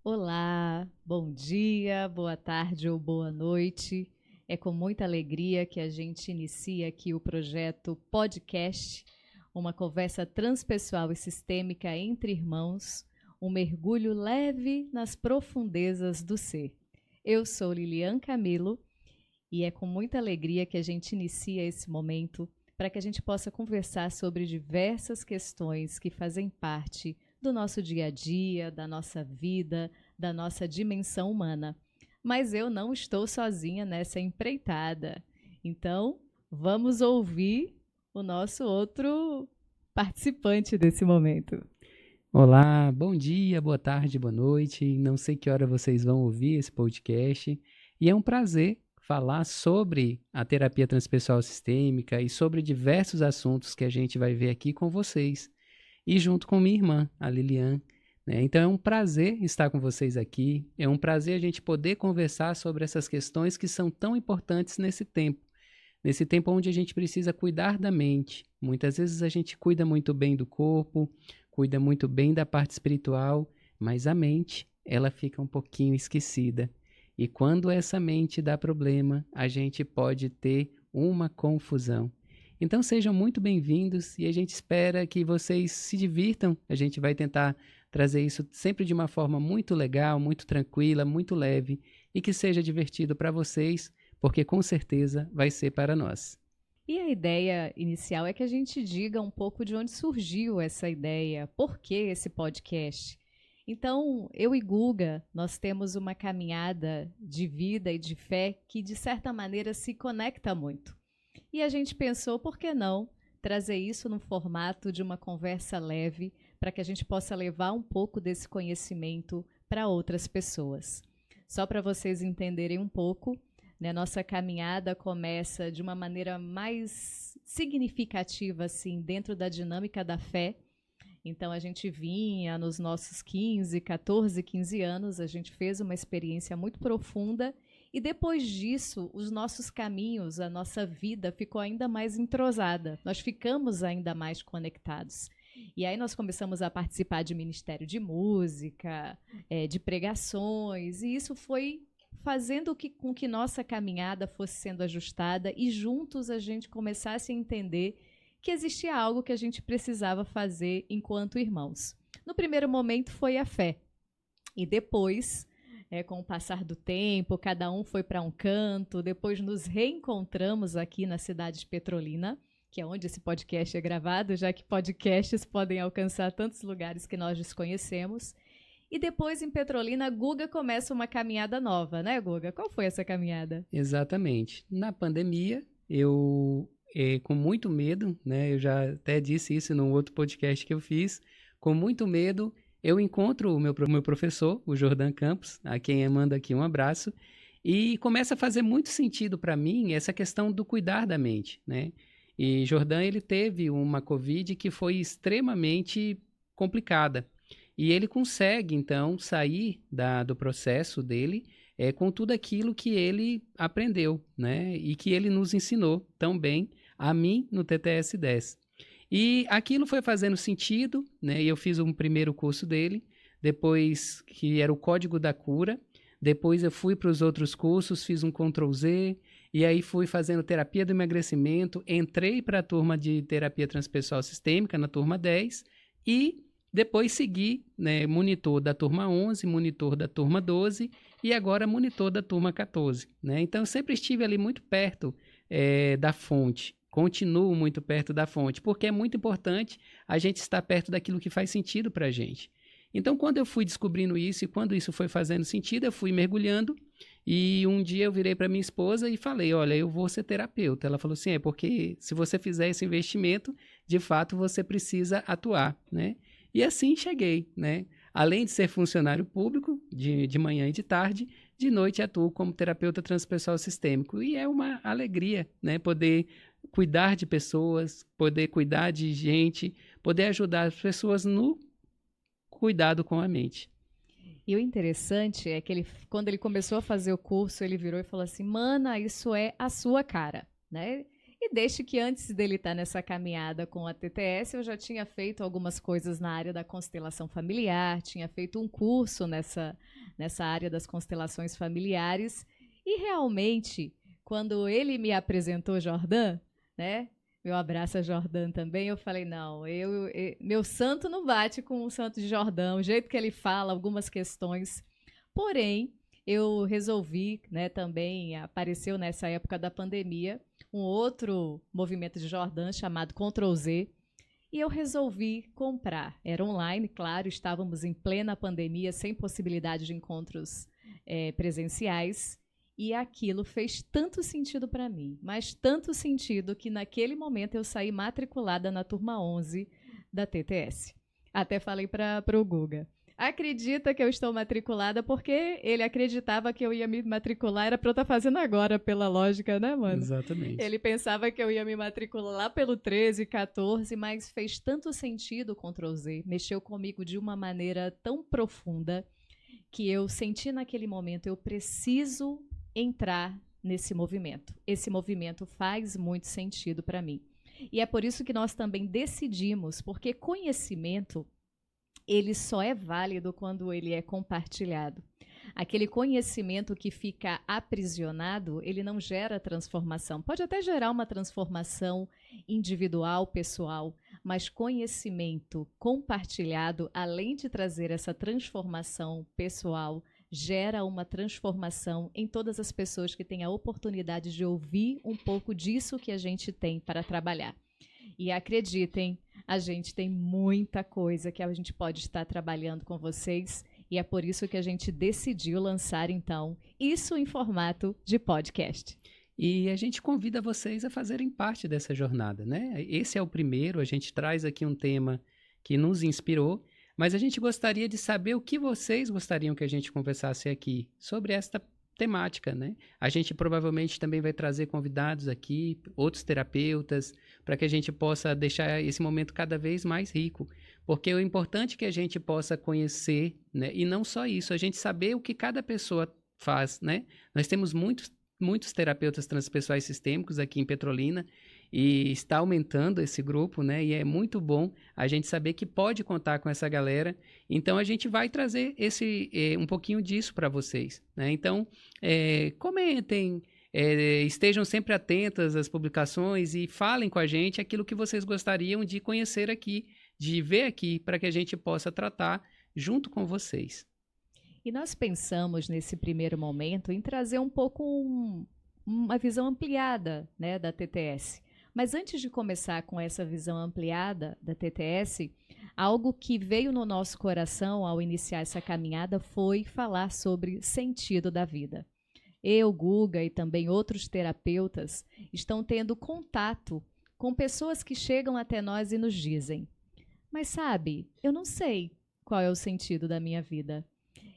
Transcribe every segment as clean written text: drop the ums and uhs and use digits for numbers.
Olá, bom dia, boa tarde ou boa noite. É com muita alegria que a gente inicia aqui o projeto Podcast, uma conversa transpessoal e sistêmica entre irmãos, um mergulho leve nas profundezas do ser. Eu sou Lilian Camilo e é com muita alegria que a gente inicia esse momento para que a gente possa conversar sobre diversas questões que fazem parte do nosso dia a dia, da nossa vida, da nossa dimensão humana. Mas eu não estou sozinha nessa empreitada. Então, vamos ouvir o nosso outro participante desse momento. Olá, bom dia, boa tarde, boa noite. Não sei que hora vocês vão ouvir esse podcast. E é um prazer falar sobre a terapia transpessoal sistêmica e sobre diversos assuntos que a gente vai ver aqui com vocês. E junto com minha irmã, a Lilian. Então é um prazer estar com vocês aqui. É um prazer a gente poder conversar sobre essas questões que são tão importantes nesse tempo. Nesse tempo onde a gente precisa cuidar da mente. Muitas vezes a gente cuida muito bem do corpo, cuida muito bem da parte espiritual, mas a mente, ela fica um pouquinho esquecida. E quando essa mente dá problema, a gente pode ter uma confusão. Então sejam muito bem-vindos e a gente espera que vocês se divirtam. A gente vai tentar trazer isso sempre de uma forma muito legal, muito tranquila, muito leve e que seja divertido para vocês, porque com certeza vai ser para nós. E a ideia inicial é que a gente diga um pouco de onde surgiu essa ideia, por que esse podcast. Então, eu e Guga, nós temos uma caminhada de vida e de fé que, de certa maneira, se conecta muito. E a gente pensou, por que não trazer isso no formato de uma conversa leve, para que a gente possa levar um pouco desse conhecimento para outras pessoas. Só para vocês entenderem um pouco, né, nossa caminhada começa de uma maneira mais significativa, assim, dentro da dinâmica da fé. Então, a gente vinha nos nossos 15, 14, 15 anos, a gente fez uma experiência muito profunda e depois disso, os nossos caminhos, a nossa vida ficou ainda mais entrosada. Nós ficamos ainda mais conectados. E aí nós começamos a participar de ministério de música, de pregações, e isso foi fazendo com que nossa caminhada fosse sendo ajustada e juntos a gente começasse a entender que existia algo que a gente precisava fazer enquanto irmãos. No primeiro momento foi a fé. E depois, com o passar do tempo, cada um foi para um canto, depois nos reencontramos aqui na cidade de Petrolina, que é onde esse podcast é gravado, já que podcasts podem alcançar tantos lugares que nós desconhecemos. E depois, em Petrolina, Guga começa uma caminhada nova, né, Guga? Qual foi essa caminhada? Exatamente. Na pandemia, eu, com muito medo, né, eu já até disse isso num outro podcast que eu fiz, com muito medo, eu encontro o meu professor, o Jordan Campos, a quem eu mando aqui um abraço, e começa a fazer muito sentido para mim essa questão do cuidar da mente, né? E Jordan, ele teve uma Covid que foi extremamente complicada. E ele consegue, então, sair do processo dele com tudo aquilo que ele aprendeu, né? E que ele nos ensinou tão bem, a mim, no TTS 10. E aquilo foi fazendo sentido, né? E eu fiz um primeiro curso dele, depois que era o Código da Cura, depois eu fui para os outros cursos, fiz um Ctrl Z, e aí fui fazendo terapia do emagrecimento, entrei para a turma de terapia transpessoal sistêmica, na turma 10, e depois segui, né, monitor da turma 11, monitor da turma 12 e agora monitor da turma 14. Né? Então, eu sempre estive ali muito perto da fonte, continuo muito perto da fonte, porque é muito importante a gente estar perto daquilo que faz sentido para a gente. Então, quando eu fui descobrindo isso e quando isso foi fazendo sentido, eu fui mergulhando e um dia eu virei para minha esposa e falei, olha, eu vou ser terapeuta. Ela falou assim, porque se você fizer esse investimento, de fato você precisa atuar, né? E assim cheguei, né? Além de ser funcionário público, de manhã e de tarde, de noite atuo como terapeuta transpessoal sistêmico. E é uma alegria, né? Poder cuidar de pessoas, poder cuidar de gente, poder ajudar as pessoas no cuidado com a mente. E o interessante é que quando ele começou a fazer o curso, ele virou e falou assim, mana, isso é a sua cara, né? E desde que antes dele estar nessa caminhada com a TTS, eu já tinha feito algumas coisas na área da constelação familiar, tinha feito um curso nessa área das constelações familiares, e realmente, quando ele me apresentou Jordan, né? Meu abraço a Jordan também, eu falei, não, meu santo não bate com o santo de Jordan, o jeito que ele fala, algumas questões. Porém, eu resolvi, né, também apareceu nessa época da pandemia, um outro movimento de Jordan chamado Ctrl+Z, e eu resolvi comprar. Era online, claro, estávamos em plena pandemia, sem possibilidade de encontros presenciais, e aquilo fez tanto sentido para mim, mas tanto sentido que naquele momento eu saí matriculada na turma 11 da TTS. Até falei para o Guga, acredita que eu estou matriculada, porque ele acreditava que eu ia me matricular, era para eu estar fazendo agora, pela lógica, né, mano? Exatamente. Ele pensava que eu ia me matricular lá pelo 13, 14, mas fez tanto sentido o Ctrl+Z, mexeu comigo de uma maneira tão profunda, que eu senti naquele momento, eu preciso entrar nesse movimento. Esse movimento faz muito sentido para mim. E é por isso que nós também decidimos, porque conhecimento, ele só é válido quando ele é compartilhado. Aquele conhecimento que fica aprisionado, ele não gera transformação. Pode até gerar uma transformação individual, pessoal, mas conhecimento compartilhado, além de trazer essa transformação pessoal, gera uma transformação em todas as pessoas que têm a oportunidade de ouvir um pouco disso que a gente tem para trabalhar. E acreditem, a gente tem muita coisa que a gente pode estar trabalhando com vocês, e é por isso que a gente decidiu lançar, então, isso em formato de podcast. E a gente convida vocês a fazerem parte dessa jornada, né? Esse é o primeiro, a gente traz aqui um tema que nos inspirou, mas a gente gostaria de saber o que vocês gostariam que a gente conversasse aqui sobre esta temática, né? A gente provavelmente também vai trazer convidados aqui, outros terapeutas, para que a gente possa deixar esse momento cada vez mais rico, porque o importante é que a gente possa conhecer, né? E não só isso, a gente saber o que cada pessoa faz, né? Nós temos muitos terapeutas transpessoais sistêmicos aqui em Petrolina, e está aumentando esse grupo, né? E é muito bom a gente saber que pode contar com essa galera. Então, a gente vai trazer um pouquinho disso para vocês, né? Então, comentem, estejam sempre atentas às publicações e falem com a gente aquilo que vocês gostariam de conhecer aqui, de ver aqui, para que a gente possa tratar junto com vocês. E nós pensamos, nesse primeiro momento, em trazer um pouco uma visão ampliada, né, da TTS. Mas antes de começar com essa visão ampliada da TTS, algo que veio no nosso coração ao iniciar essa caminhada foi falar sobre sentido da vida. Eu, Guga e também outros terapeutas estão tendo contato com pessoas que chegam até nós e nos dizem: mas sabe, eu não sei qual é o sentido da minha vida.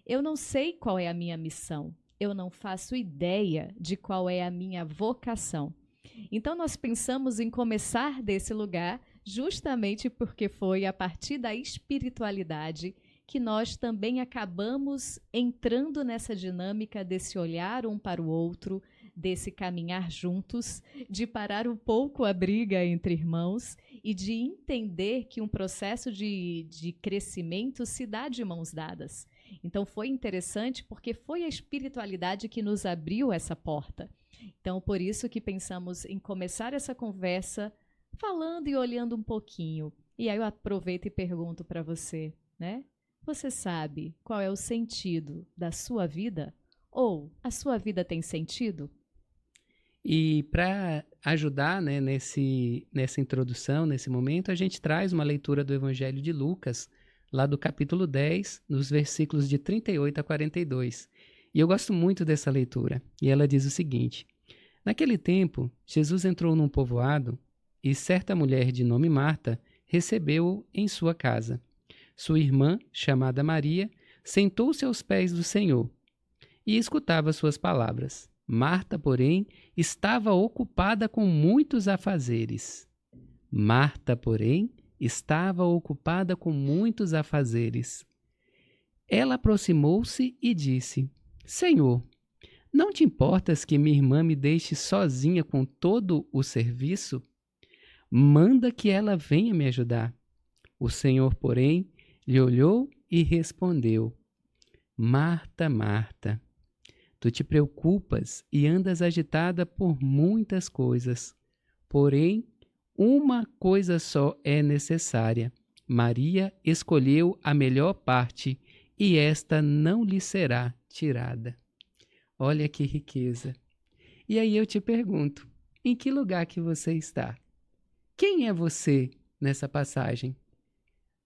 Eu não sei qual é a minha missão. Eu não faço ideia de qual é a minha vocação. Então, nós pensamos em começar desse lugar justamente porque foi a partir da espiritualidade que nós também acabamos entrando nessa dinâmica desse olhar um para o outro, desse caminhar juntos, de parar um pouco a briga entre irmãos e de entender que um processo de crescimento se dá de mãos dadas. Então, foi interessante porque foi a espiritualidade que nos abriu essa porta. Então, por isso que pensamos em começar essa conversa falando e olhando um pouquinho. E aí eu aproveito e pergunto para você, né? Você sabe qual é o sentido da sua vida? Ou a sua vida tem sentido? E para ajudar, né, nessa introdução, nesse momento, a gente traz uma leitura do Evangelho de Lucas, lá do capítulo 10, nos versículos de 38 a 42. E eu gosto muito dessa leitura. E ela diz o seguinte: naquele tempo, Jesus entrou num povoado e certa mulher de nome Marta recebeu-o em sua casa. Sua irmã, chamada Maria, sentou-se aos pés do Senhor e escutava suas palavras. Marta, porém, estava ocupada com muitos afazeres. Ela aproximou-se e disse: Senhor, Não te importas que minha irmã me deixe sozinha com todo o serviço? Manda que ela venha me ajudar. O Senhor, porém, lhe olhou e respondeu: Marta, Marta, tu te preocupas e andas agitada por muitas coisas. Porém, uma coisa só é necessária. Maria escolheu a melhor parte e esta não lhe será tirada. Olha que riqueza. E aí eu te pergunto, em que lugar que você está? Quem é você nessa passagem?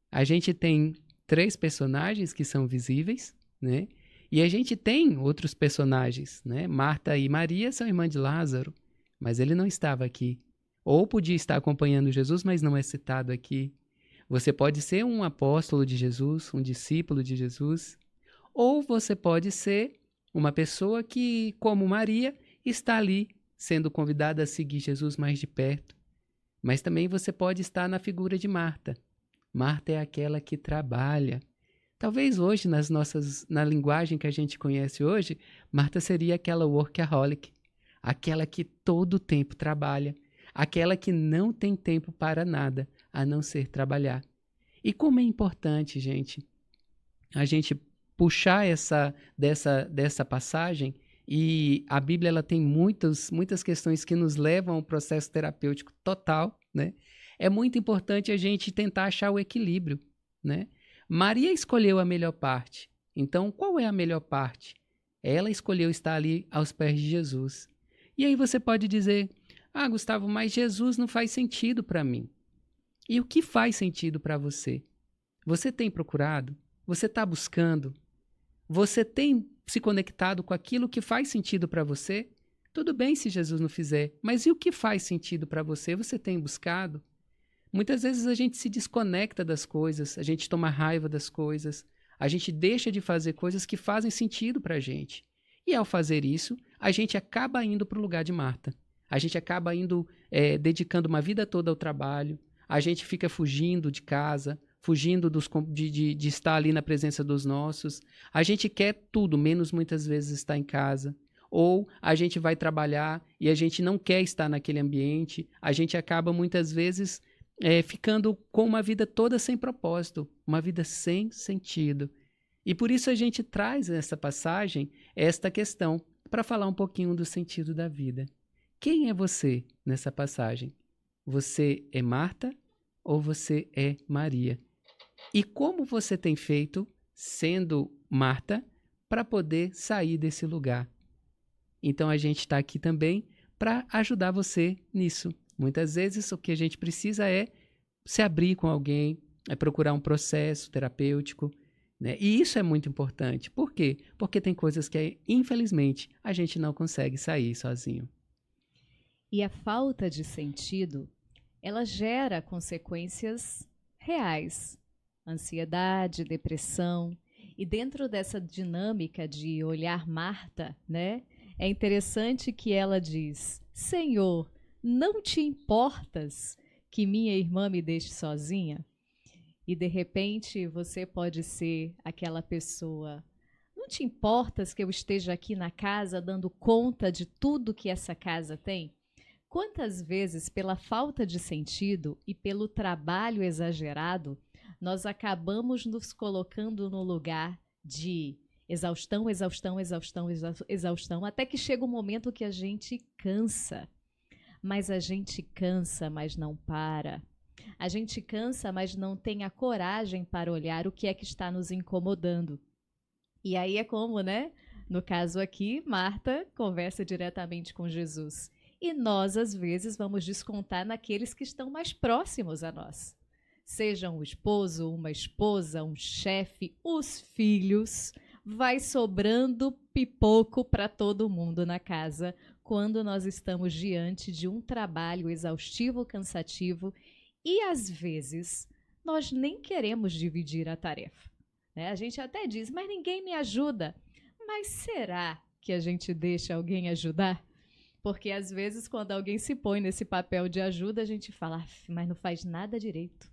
A gente tem 3 personagens que são visíveis, né? E a gente tem outros personagens, né? Marta e Maria são irmãs de Lázaro, mas ele não estava aqui. Ou podia estar acompanhando Jesus, mas não é citado aqui. Você pode ser um apóstolo de Jesus, um discípulo de Jesus, ou você pode ser uma pessoa que, como Maria, está ali sendo convidada a seguir Jesus mais de perto. Mas também você pode estar na figura de Marta. Marta é aquela que trabalha. Talvez hoje, na linguagem que a gente conhece hoje, Marta seria aquela workaholic, aquela que todo o tempo trabalha, aquela que não tem tempo para nada, a não ser trabalhar. E como é importante, gente, a gente puxar dessa passagem, e a Bíblia ela tem muitas questões que nos levam ao processo terapêutico total, né? É muito importante a gente tentar achar o equilíbrio, né? Maria escolheu a melhor parte. Então, qual é a melhor parte? Ela escolheu estar ali aos pés de Jesus. E aí você pode dizer, Gustavo, mas Jesus não faz sentido para mim. E o que faz sentido para você? Você tem procurado? Você está buscando? Você tem se conectado com aquilo que faz sentido para você? Tudo bem se Jesus não fizer, mas e o que faz sentido para você? Você tem buscado? Muitas vezes a gente se desconecta das coisas, a gente toma raiva das coisas, a gente deixa de fazer coisas que fazem sentido para a gente. E ao fazer isso, a gente acaba indo para o lugar de Marta. A gente acaba indo, dedicando uma vida toda ao trabalho, a gente fica fugindo de casa, fugindo de estar ali na presença dos nossos. A gente quer tudo, menos muitas vezes estar em casa. Ou a gente vai trabalhar e a gente não quer estar naquele ambiente. A gente acaba muitas vezes ficando com uma vida toda sem propósito, uma vida sem sentido. E por isso a gente traz nessa passagem esta questão para falar um pouquinho do sentido da vida. Quem é você nessa passagem? Você é Marta ou você é Maria? E como você tem feito, sendo Marta, para poder sair desse lugar? Então a gente está aqui também para ajudar você nisso. Muitas vezes o que a gente precisa é se abrir com alguém, é procurar um processo terapêutico, né? E isso é muito importante. Por quê? Porque tem coisas que, infelizmente, a gente não consegue sair sozinho. E a falta de sentido, ela gera consequências reais. Ansiedade, depressão. E dentro dessa dinâmica de olhar Marta, né? É interessante que ela diz: Senhor, não te importas que minha irmã me deixe sozinha? E de repente você pode ser aquela pessoa: não te importas que eu esteja aqui na casa dando conta de tudo que essa casa tem? Quantas vezes, pela falta de sentido e pelo trabalho exagerado, nós acabamos nos colocando no lugar de exaustão, exaustão, exaustão, exaustão, até que chega um momento que a gente cansa. Mas a gente cansa, mas não para. A gente cansa, mas não tem a coragem para olhar o que é que está nos incomodando. E aí é como, né? No caso aqui, Marta conversa diretamente com Jesus. E nós, às vezes, vamos descontar naqueles que estão mais próximos a nós. Seja um esposo, uma esposa, um chefe, os filhos. Vai sobrando pipoco para todo mundo na casa quando nós estamos diante de um trabalho exaustivo, cansativo e, às vezes, nós nem queremos dividir a tarefa. Né? A gente até diz, mas ninguém me ajuda. Mas será que a gente deixa alguém ajudar? Porque, às vezes, quando alguém se põe nesse papel de ajuda, a gente fala, mas não faz nada direito.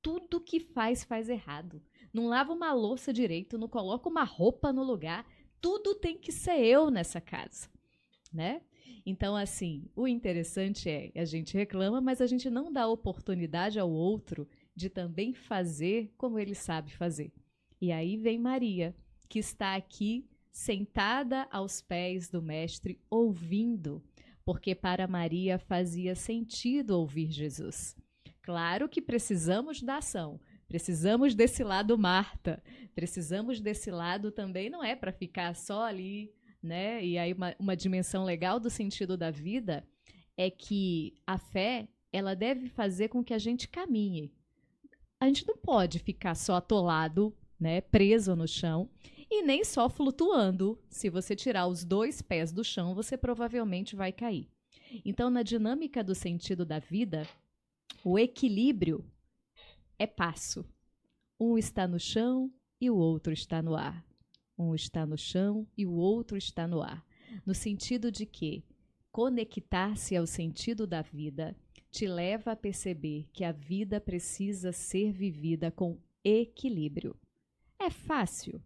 Tudo que faz errado. Não lava uma louça direito, não coloca uma roupa no lugar. tudo tem que ser eu nessa casa, né? Então, assim, o interessante é, a gente reclama, mas a gente não dá oportunidade ao outro de também fazer como ele sabe fazer. E aí vem Maria, que está aqui sentada aos pés do Mestre, ouvindo, porque para Maria fazia sentido ouvir Jesus. Claro que precisamos da ação, precisamos desse lado Marta, precisamos desse lado também, não é para ficar só ali, né? E aí uma dimensão legal do sentido da vida é que a fé, ela deve fazer com que a gente caminhe. A gente não pode ficar só atolado, né, preso no chão, e nem só flutuando. Se você tirar os 2 pés do chão, você provavelmente vai cair. Então, na dinâmica do sentido da vida, o equilíbrio é passo. Um está no chão e o outro está no ar. Um está no chão e o outro está no ar. No sentido de que conectar-se ao sentido da vida te leva a perceber que a vida precisa ser vivida com equilíbrio. É fácil?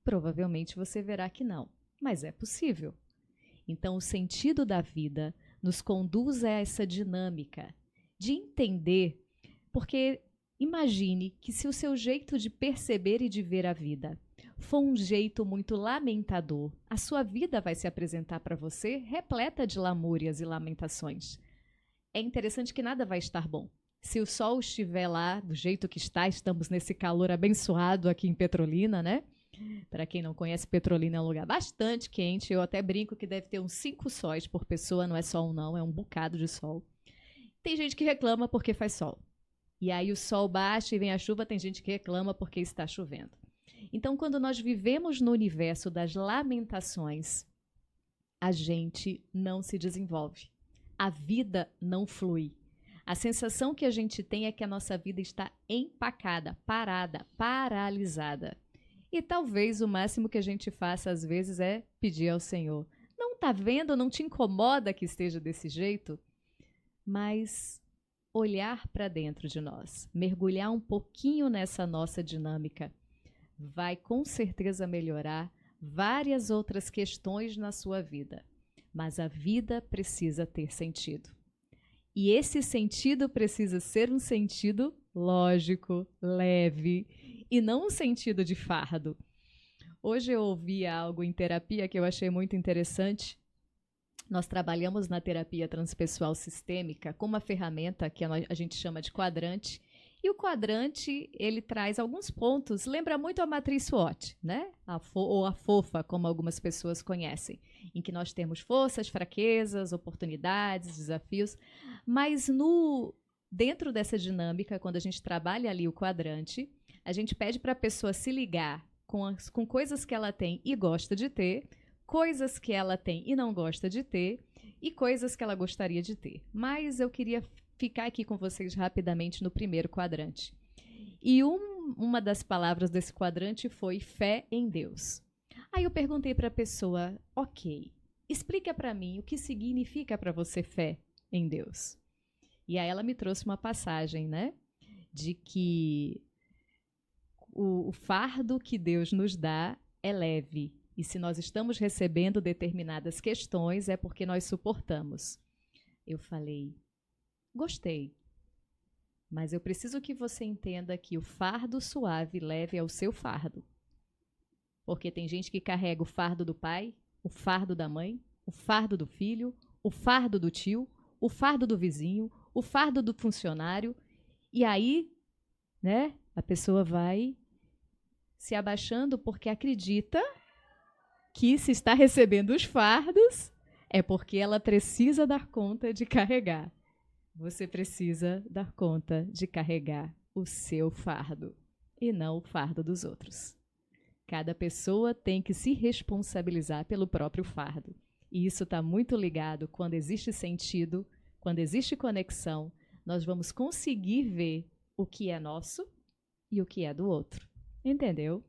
Provavelmente você verá que não, mas é possível. Então, o sentido da vida nos conduz a essa dinâmica de entender, porque imagine que se o seu jeito de perceber e de ver a vida for um jeito muito lamentador, a sua vida vai se apresentar para você repleta de lamúrias e lamentações. É interessante que nada vai estar bom. Se o sol estiver lá do jeito que está, estamos nesse calor abençoado aqui em Petrolina, né? Para quem não conhece, Petrolina é um lugar bastante quente. Eu até brinco que deve ter uns 5 sóis por pessoa, não é só um não, é um bocado de sol. Tem gente que reclama porque faz sol. E aí o sol baixa e vem a chuva, tem gente que reclama porque está chovendo. Então, quando nós vivemos no universo das lamentações, a gente não se desenvolve. A vida não flui. A sensação que a gente tem é que a nossa vida está empacada, parada, paralisada. E talvez o máximo que a gente faça às vezes é pedir ao Senhor. Não está vendo? Não te incomoda que esteja desse jeito? Mas olhar para dentro de nós, mergulhar um pouquinho nessa nossa dinâmica, vai com certeza melhorar várias outras questões na sua vida. Mas a vida precisa ter sentido. E esse sentido precisa ser um sentido lógico, leve, e não um sentido de fardo. Hoje eu ouvi algo em terapia que eu achei muito interessante. Nós trabalhamos na terapia transpessoal sistêmica com uma ferramenta que a gente chama de quadrante. E o quadrante, ele traz alguns pontos, lembra muito a matriz SWOT, né? Ou a FOFA, como algumas pessoas conhecem, em que nós temos forças, fraquezas, oportunidades, desafios, mas dentro dessa dinâmica, quando a gente trabalha ali o quadrante, a gente pede para a pessoa se ligar com coisas que ela tem e gosta de ter, coisas que ela tem e não gosta de ter, e coisas que ela gostaria de ter. Mas eu queria ficar aqui com vocês rapidamente no primeiro quadrante. E uma das palavras desse quadrante foi fé em Deus. Aí eu perguntei para a pessoa, ok, explica para mim o que significa para você fé em Deus. E aí ela me trouxe uma passagem, né, de que o fardo que Deus nos dá é leve. E se nós estamos recebendo determinadas questões, é porque nós suportamos. Eu falei, gostei, mas eu preciso que você entenda que o fardo suave leve ao seu fardo. Porque tem gente que carrega o fardo do pai, o fardo da mãe, o fardo do filho, o fardo do tio, o fardo do vizinho, o fardo do funcionário. E aí, né, a pessoa vai se abaixando porque acredita que se está recebendo os fardos é porque ela precisa dar conta de carregar. Você precisa dar conta de carregar o seu fardo e não o fardo dos outros. Cada pessoa tem que se responsabilizar pelo próprio fardo. E isso está muito ligado quando existe sentido, quando existe conexão, nós vamos conseguir ver o que é nosso e o que é do outro. Entendeu?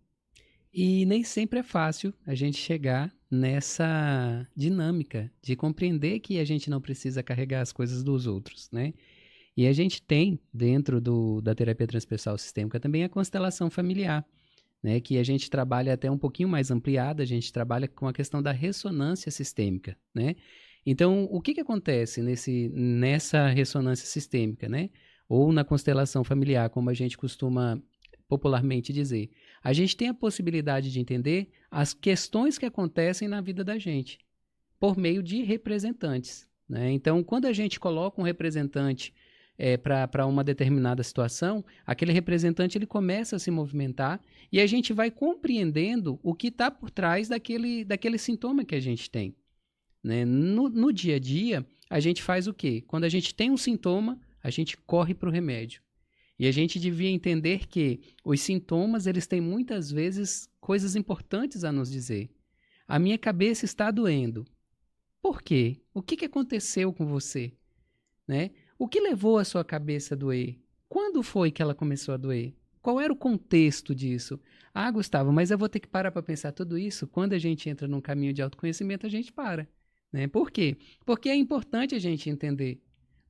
E nem sempre é fácil a gente chegar nessa dinâmica de compreender que a gente não precisa carregar as coisas dos outros, né? E a gente tem, dentro da terapia transpessoal sistêmica, também a constelação familiar, né, que a gente trabalha até um pouquinho mais ampliada, a gente trabalha com a questão da ressonância sistêmica, né? Então, o que acontece nessa ressonância sistêmica, né? Ou na constelação familiar, como a gente costuma popularmente dizer? A gente tem a possibilidade de entender as questões que acontecem na vida da gente por meio de representantes, né? Então, quando a gente coloca um representante para uma determinada situação, aquele representante ele começa a se movimentar e a gente vai compreendendo o que está por trás daquele sintoma que a gente tem, né? No dia a dia, a gente faz o quê? Quando a gente tem um sintoma, a gente corre para o remédio. E a gente devia entender que os sintomas eles têm muitas vezes coisas importantes a nos dizer. A minha cabeça está doendo. Por quê? O que aconteceu com você? Né? O que levou a sua cabeça a doer? Quando foi que ela começou a doer? Qual era o contexto disso? Ah, Gustavo, mas eu vou ter que parar para pensar tudo isso. Quando a gente entra num caminho de autoconhecimento, a gente para. Né? Por quê? Porque é importante a gente entender.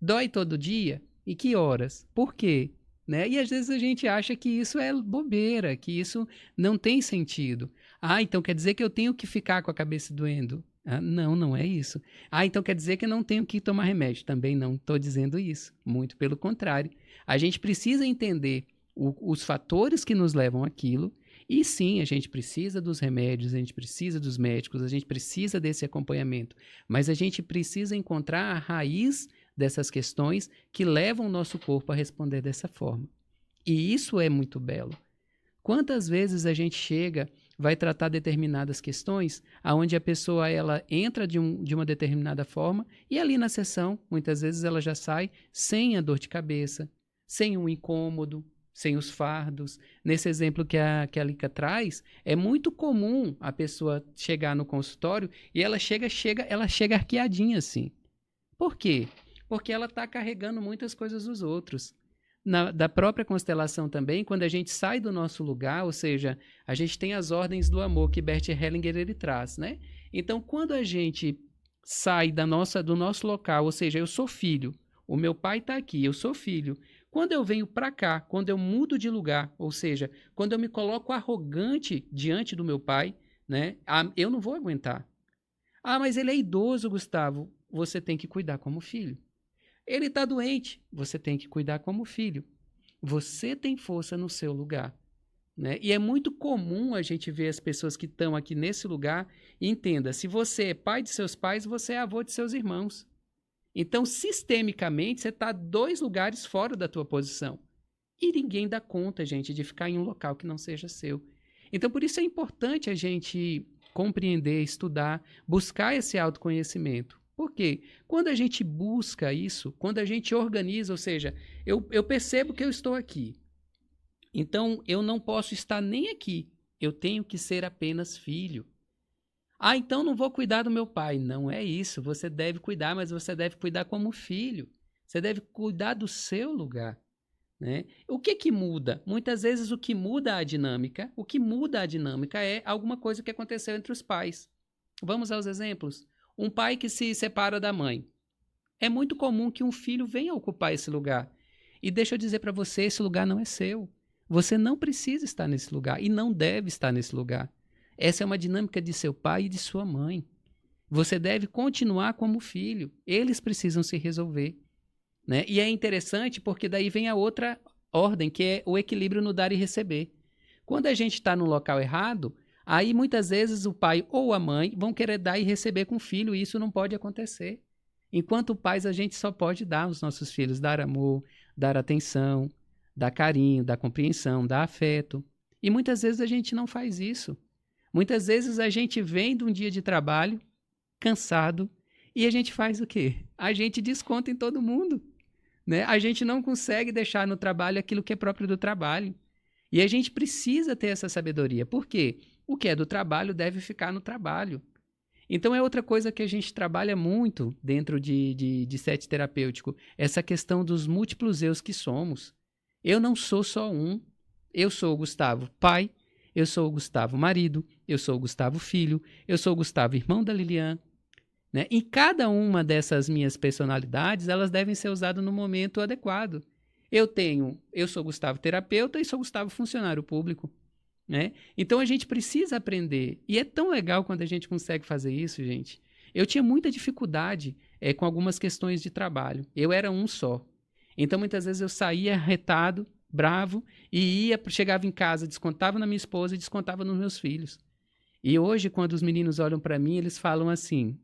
Dói todo dia? E que horas? Por quê? Né? E às vezes a gente acha que isso é bobeira, que isso não tem sentido. Ah, então quer dizer que eu tenho que ficar com a cabeça doendo? Ah, não, não é isso. Ah, então quer dizer que eu não tenho que tomar remédio? Também não estou dizendo isso. Muito pelo contrário. A gente precisa entender os fatores que nos levam àquilo. E sim, a gente precisa dos remédios, a gente precisa dos médicos, a gente precisa desse acompanhamento. Mas a gente precisa encontrar a raiz dessas questões que levam o nosso corpo a responder dessa forma. E isso é muito belo. Quantas vezes a gente chega, vai tratar determinadas questões, aonde a pessoa ela entra de uma determinada forma e ali na sessão, muitas vezes ela já sai sem a dor de cabeça, sem um incômodo, sem os fardos. Nesse exemplo que a Lica traz, é muito comum a pessoa chegar no consultório e ela chega arqueadinha assim. Por quê? Porque ela está carregando muitas coisas dos outros. Da própria constelação também, quando a gente sai do nosso lugar, ou seja, a gente tem as ordens do amor que Bert Hellinger ele traz, né? Então, quando a gente sai do nosso local, ou seja, eu sou filho, o meu pai está aqui, eu sou filho. Quando eu venho para cá, quando eu mudo de lugar, ou seja, quando eu me coloco arrogante diante do meu pai, né? Eu não vou aguentar. Ah, mas ele é idoso, Gustavo. Você tem que cuidar como filho. Ele está doente, você tem que cuidar como filho. Você tem força no seu lugar. Né? E é muito comum a gente ver as pessoas que estão aqui nesse lugar e entenda, se você é pai de seus pais, você é avô de seus irmãos. Então, sistemicamente, você está 2 lugares fora da tua posição. E ninguém dá conta, gente, de ficar em um local que não seja seu. Então, por isso é importante a gente compreender, estudar, buscar esse autoconhecimento. Por quê? Quando a gente busca isso, quando a gente organiza, ou seja, eu percebo que eu estou aqui. Então, eu não posso estar nem aqui. Eu tenho que ser apenas filho. Ah, então não vou cuidar do meu pai. Não é isso. Você deve cuidar, mas você deve cuidar como filho. Você deve cuidar do seu lugar. Né? O que muda? Muitas vezes o que muda a dinâmica é alguma coisa que aconteceu entre os pais. Vamos aos exemplos. Um pai que se separa da mãe. É muito comum que um filho venha ocupar esse lugar. E deixa eu dizer para você, esse lugar não é seu. Você não precisa estar nesse lugar e não deve estar nesse lugar. Essa é uma dinâmica de seu pai e de sua mãe. Você deve continuar como filho. Eles precisam se resolver. Né? E é interessante porque daí vem a outra ordem, que é o equilíbrio no dar e receber. Quando a gente está no local errado, aí muitas vezes o pai ou a mãe vão querer dar e receber com o filho, e isso não pode acontecer. Enquanto pais, a gente só pode dar aos nossos filhos, dar amor, dar atenção, dar carinho, dar compreensão, dar afeto. E muitas vezes a gente não faz isso. Muitas vezes a gente vem de um dia de trabalho, cansado, e a gente faz o quê? A gente desconta em todo mundo. Né? A gente não consegue deixar no trabalho aquilo que é próprio do trabalho. E a gente precisa ter essa sabedoria. Por quê? O que é do trabalho deve ficar no trabalho. Então é outra coisa que a gente trabalha muito dentro de set terapêutico, essa questão dos múltiplos eus que somos. Eu não sou só um. Eu sou o Gustavo pai, eu sou o Gustavo marido, eu sou o Gustavo filho, eu sou o Gustavo irmão da Lilian. Né? E cada uma dessas minhas personalidades, elas devem ser usadas no momento adequado. Eu sou Gustavo terapeuta e sou Gustavo funcionário público. né? Então a gente precisa aprender. E é tão legal quando a gente consegue fazer isso, gente. Eu tinha muita dificuldade com algumas questões de trabalho. Eu era um só. Então muitas vezes eu saía retado, bravo, e chegava em casa, descontava na minha esposa e descontava nos meus filhos. E hoje, quando os meninos olham para mim, eles falam assim,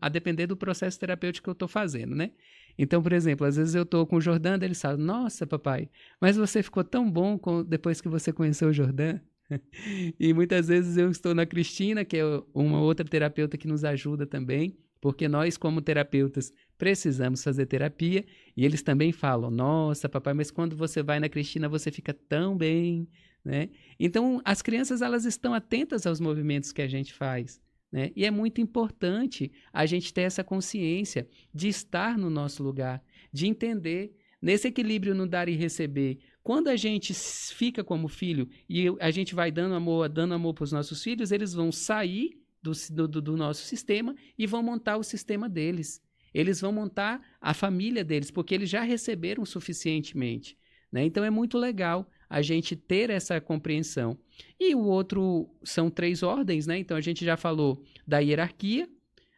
a depender do processo terapêutico que eu estou fazendo, né? Então, por exemplo, às vezes eu estou com o Jordão, eles falam, nossa, papai, mas você ficou tão bom depois que você conheceu o Jordão. E muitas vezes eu estou na Cristina, que é uma outra terapeuta que nos ajuda também, porque nós, como terapeutas, precisamos fazer terapia, e eles também falam, nossa, papai, mas quando você vai na Cristina, você fica tão bem, né? Então, as crianças, elas estão atentas aos movimentos que a gente faz, né? E é muito importante a gente ter essa consciência de estar no nosso lugar, de entender, nesse equilíbrio no dar e receber. Quando a gente fica como filho e a gente vai dando amor para os nossos filhos, eles vão sair do nosso sistema e vão montar o sistema deles. Eles vão montar a família deles, porque eles já receberam suficientemente, né? Então é muito legal a gente ter essa compreensão. E o outro são 3 ordens, né? Então a gente já falou da hierarquia,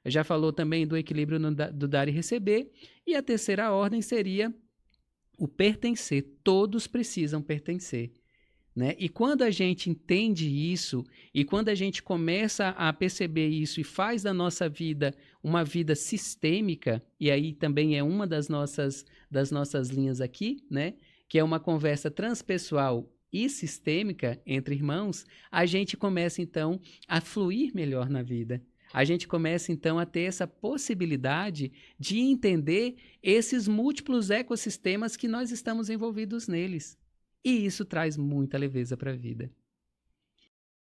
já falou também do equilíbrio do dar e receber, e a terceira ordem seria o pertencer. Todos precisam pertencer, né? E quando a gente entende isso, e quando a gente começa a perceber isso e faz da nossa vida uma vida sistêmica, e aí também é uma das nossas linhas aqui, né? Que é uma conversa transpessoal e sistêmica entre irmãos, a gente começa então a fluir melhor na vida. A gente começa então a ter essa possibilidade de entender esses múltiplos ecossistemas que nós estamos envolvidos neles. E isso traz muita leveza para a vida.